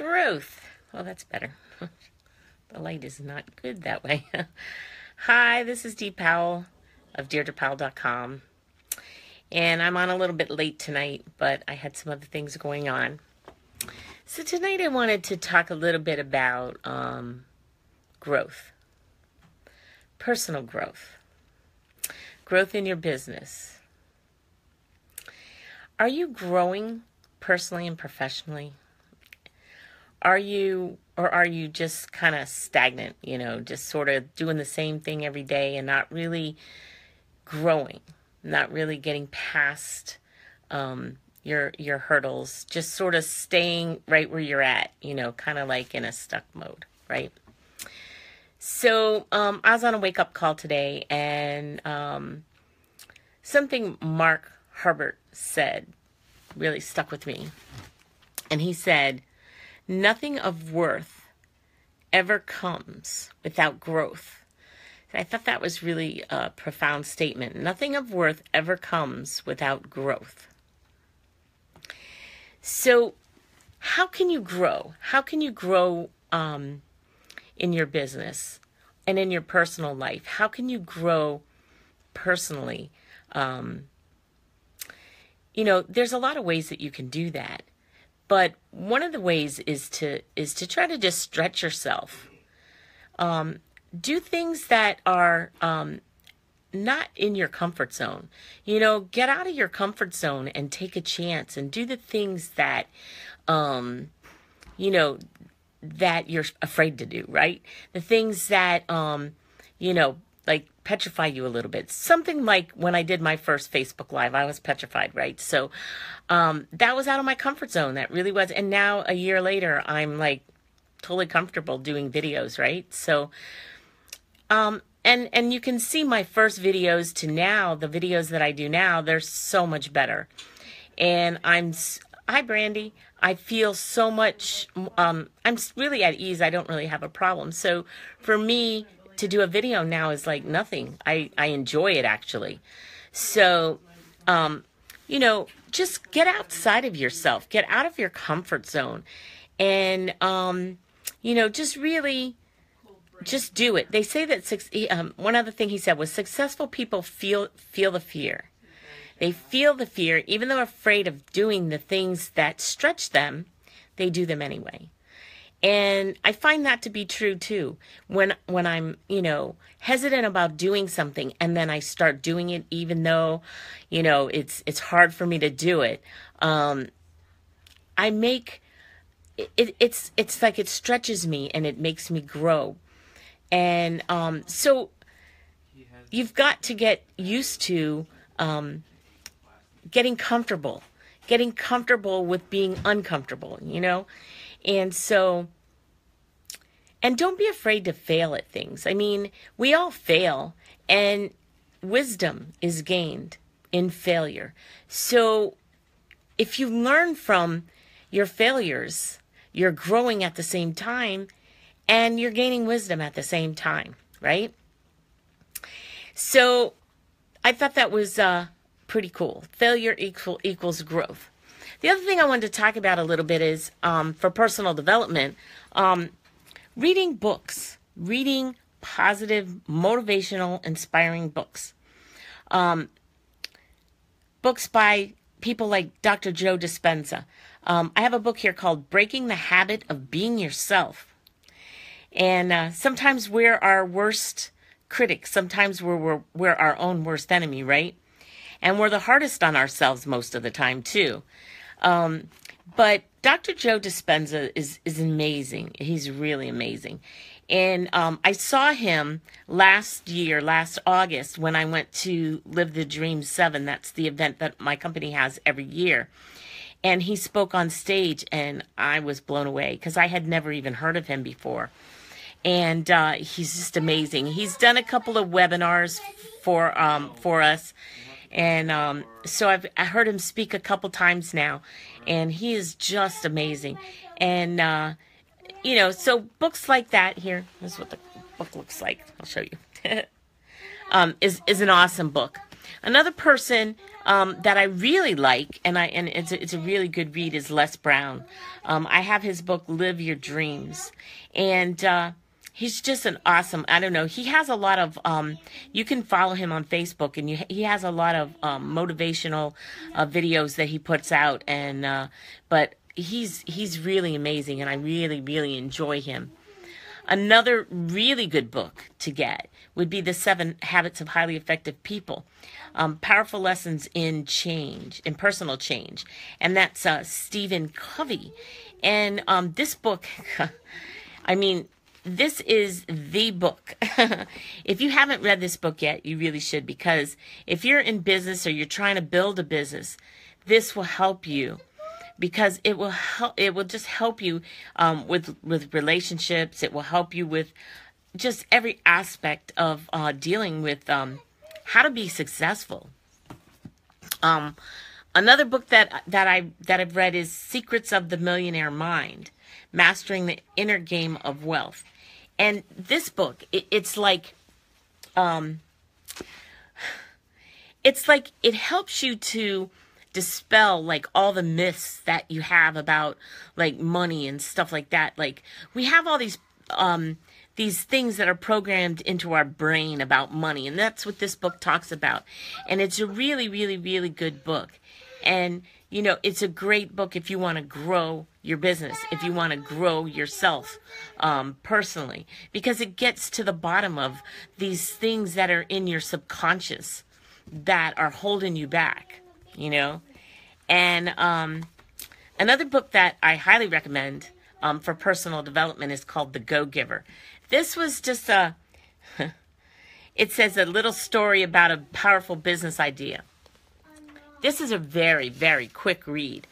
growth. Well, that's better. The light is not good that way. Hi, this is Dee Powell of DeirdrePowell.com. And I'm on a little bit late tonight, but I had some other things going on. So tonight I wanted to talk a little bit about growth. Personal growth. Growth in your business. Are you growing personally and professionally? Are you just kind of stagnant, just sort of doing the same thing every day and not really growing, not really getting past your hurdles, just sort of staying right where you're at, kind of like in a stuck mode, right? So I was on a wake-up call today, and something Mark Herbert said really stuck with me. And he said, "Nothing of worth ever comes without growth." And I thought that was really a profound statement. Nothing of worth ever comes without growth. So how can you grow? How can you grow in your business and in your personal life? How can you grow personally? There's a lot of ways that you can do that. But one of the ways is to try to just stretch yourself. Do things that are not in your comfort zone. Get out of your comfort zone and take a chance and do the things that, that you're afraid to do, right? The things that, like petrify you a little bit. Something like when I did my first Facebook Live, I was petrified, right? So that was out of my comfort zone. That really was. And now a year later, I'm like totally comfortable doing videos, right? So, and you can see my first videos to now, the videos that I do now, they're so much better. And hi Brandy, I feel so much, I'm really at ease. I don't really have a problem. So for me, to do a video now is like nothing. I enjoy it actually. So, just get outside of yourself, get out of your comfort zone, and, just do it. They say that one other thing he said was successful people feel the fear. They feel the fear, even though afraid of doing the things that stretch them, they do them anyway. And I find that to be true too. When I'm, hesitant about doing something and then I start doing it, even though, it's hard for me to do it. I make it's like it stretches me and it makes me grow. And so you've got to get used to getting comfortable with being uncomfortable, And so, and don't be afraid to fail at things. I mean, we all fail, and wisdom is gained in failure. So if you learn from your failures, you're growing at the same time, and you're gaining wisdom at the same time, right? So I thought that was pretty cool. Failure equals growth. The other thing I wanted to talk about a little bit is for personal development, reading books, reading positive, motivational, inspiring books. Books by people like Dr. Joe Dispenza. I have a book here called Breaking the Habit of Being Yourself. And sometimes we're our worst critics. Sometimes we're our own worst enemy, right? And we're the hardest on ourselves most of the time, too. But Dr. Joe Dispenza is amazing. He's really amazing. And I saw him last August, when I went to Live the Dream 7. That's the event that my company has every year. And he spoke on stage, and I was blown away because I had never even heard of him before. And he's just amazing. He's done a couple of webinars for us. And so I heard him speak a couple times now, and he is just amazing. And, so books like that here, this is what the book looks like. I'll show you, is an awesome book. Another person that I really like, and it's a really good read, is Les Brown. I have his book Live Your Dreams, and he's just an awesome. I don't know. He has a lot of. You can follow him on Facebook, and he has a lot of motivational videos that he puts out, and but he's really amazing, and I really enjoy him. Another really good book to get would be The 7 Habits of Highly Effective People. Powerful Lessons in Change, in Personal Change. And that's Stephen Covey. And this book, I mean, this is the book. If you haven't read this book yet, you really should, because if you're in business or you're trying to build a business, this will help you. Because it will help. It will just help you with relationships. It will help you with just every aspect of dealing with how to be successful. Another book that I've read is Secrets of the Millionaire Mind: Mastering the Inner Game of Wealth. And this book, it's like it helps you to dispel like all the myths that you have about like money and stuff like that. Like we have all these things that are programmed into our brain about money, and that's what this book talks about. And it's a really good book. And you know, it's a great book if you want to grow your business, if you want to grow yourself personally, because it gets to the bottom of these things that are in your subconscious that are holding you back. You know, and another book that I highly recommend for personal development is called The Go-Giver. This was just it says a little story about a powerful business idea. This is a very quick read,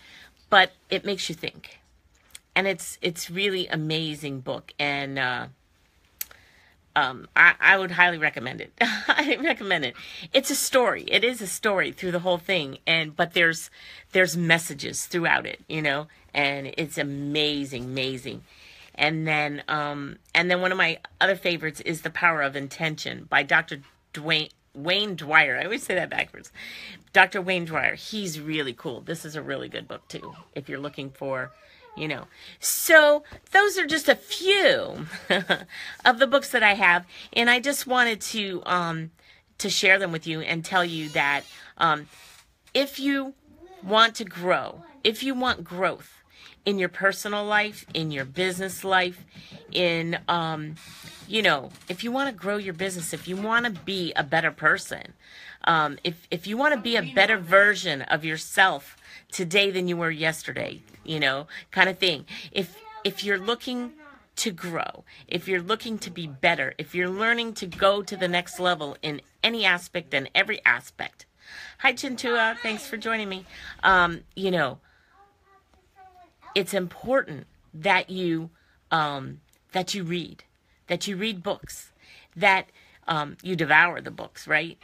but it makes you think, and it's really amazing book, and I would highly recommend it. I recommend it. It's a story. It is a story through the whole thing, but there's messages throughout it, you know, and it's amazing. And then one of my other favorites is The Power of Intention by Dr. Wayne Dwyer. I always say that backwards. Dr. Wayne Dwyer. He's really cool. This is a really good book too, if you're looking for, you know. So those are just a few of the books that I have, and I just wanted to share them with you and tell you that if you want to grow, if you want growth in your personal life, in your business life, in you know, if you want to grow your business, if you want to be a better person, if you want to be a better version of yourself today than you were yesterday, you know, kind of thing. If you're looking to grow, if you're looking to be better, if you're learning to go to the next level in any aspect and every aspect. Hi, Chintua. Thanks for joining me. You know, it's important that you read books, that you devour the books, right?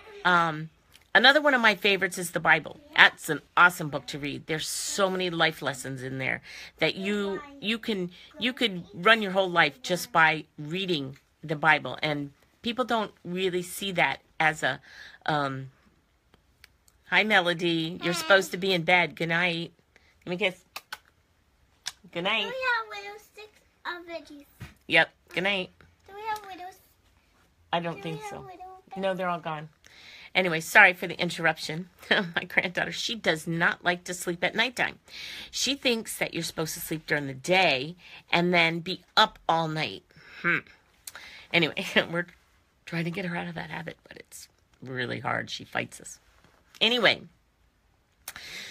Another one of my favorites is the Bible. That's an awesome book to read. There's so many life lessons in there that you could run your whole life just by reading the Bible. And people don't really see that as a hi, Melody. You're supposed to be in bed. Good night. Give me a kiss. Good night. Do we have widow sticks of veggies? Yep. Good night. Do we have widows? I don't think so. No, they're all gone. Anyway, sorry for the interruption. My granddaughter, she does not like to sleep at nighttime. She thinks that you're supposed to sleep during the day and then be up all night. Anyway, we're trying to get her out of that habit, but it's really hard. She fights us. Anyway,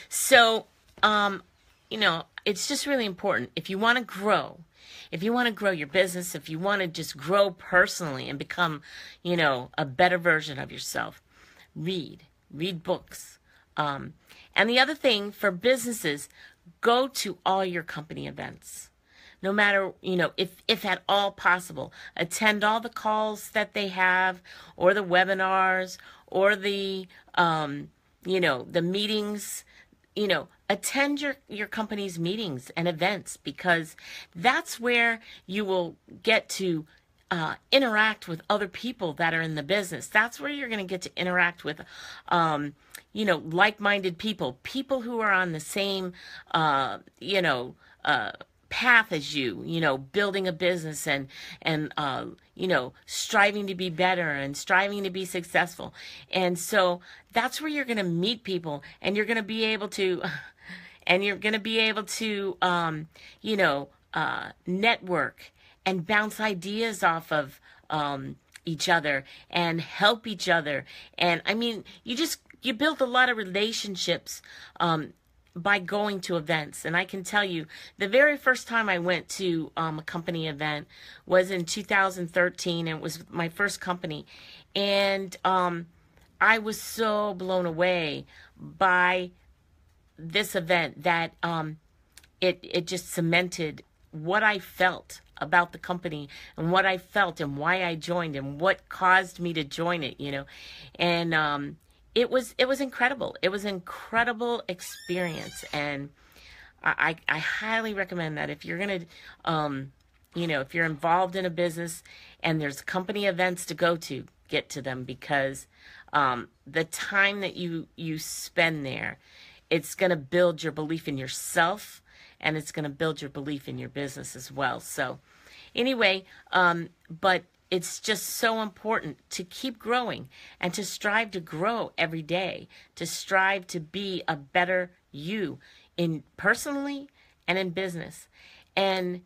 so, you know, it's just really important. If you want to grow, if you want to grow your business, if you want to just grow personally and become, you know, a better version of yourself, read books. And the other thing for businesses, go to all your company events. No matter, you know, if at all possible, attend all the calls that they have, or the webinars, or the, you know, the meetings. You know, attend your company's meetings and events, because that's where you will get to interact with other people that are in the business. That's where you're going to get to interact with, like-minded people, people who are on the same, path as you, building a business and striving to be better and striving to be successful. And so that's where you're going to meet people, and you're going to be able to, network and bounce ideas off of each other and help each other. And I mean, you build a lot of relationships by going to events. And I can tell you, the very first time I went to a company event was in 2013. And it was my first company. And I was so blown away by this event that it just cemented what I felt about the company and what I felt and why I joined and what caused me to join it, and it was incredible. It was an incredible experience, and I highly recommend that if you're gonna if you're involved in a business and there's company events to go to, get to them, because the time that you spend there, it's gonna build your belief in yourself, and it's going to build your belief in your business as well. So anyway, but it's just so important to keep growing and to strive to grow every day, to strive to be a better you in personally and in business. And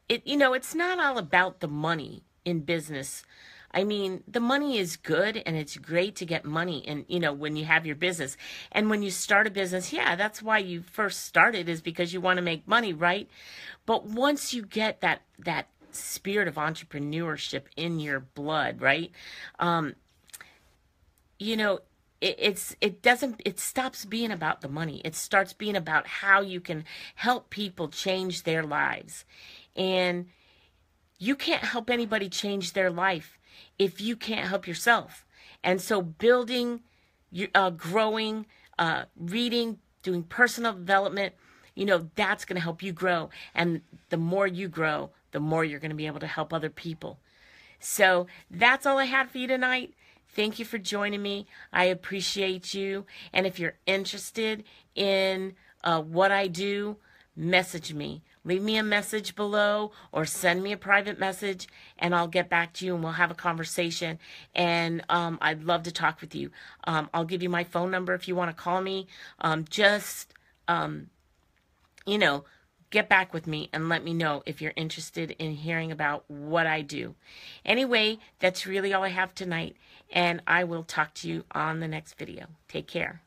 it's not all about the money in business. I mean, the money is good, and it's great to get money and, when you have your business. And when you start a business, yeah, that's why you first started, is because you want to make money, right? But once you get that spirit of entrepreneurship in your blood, right? It stops being about the money. It starts being about how you can help people change their lives. And you can't help anybody change their life if you can't help yourself. And so building, growing, reading, doing personal development, that's going to help you grow. And the more you grow, the more you're going to be able to help other people. So that's all I had for you tonight. Thank you for joining me. I appreciate you. And if you're interested in what I do, message me. Leave me a message below or send me a private message, and I'll get back to you and we'll have a conversation. And I'd love to talk with you. I'll give you my phone number if you want to call me. Get back with me and let me know if you're interested in hearing about what I do. Anyway, that's really all I have tonight, and I will talk to you on the next video. Take care.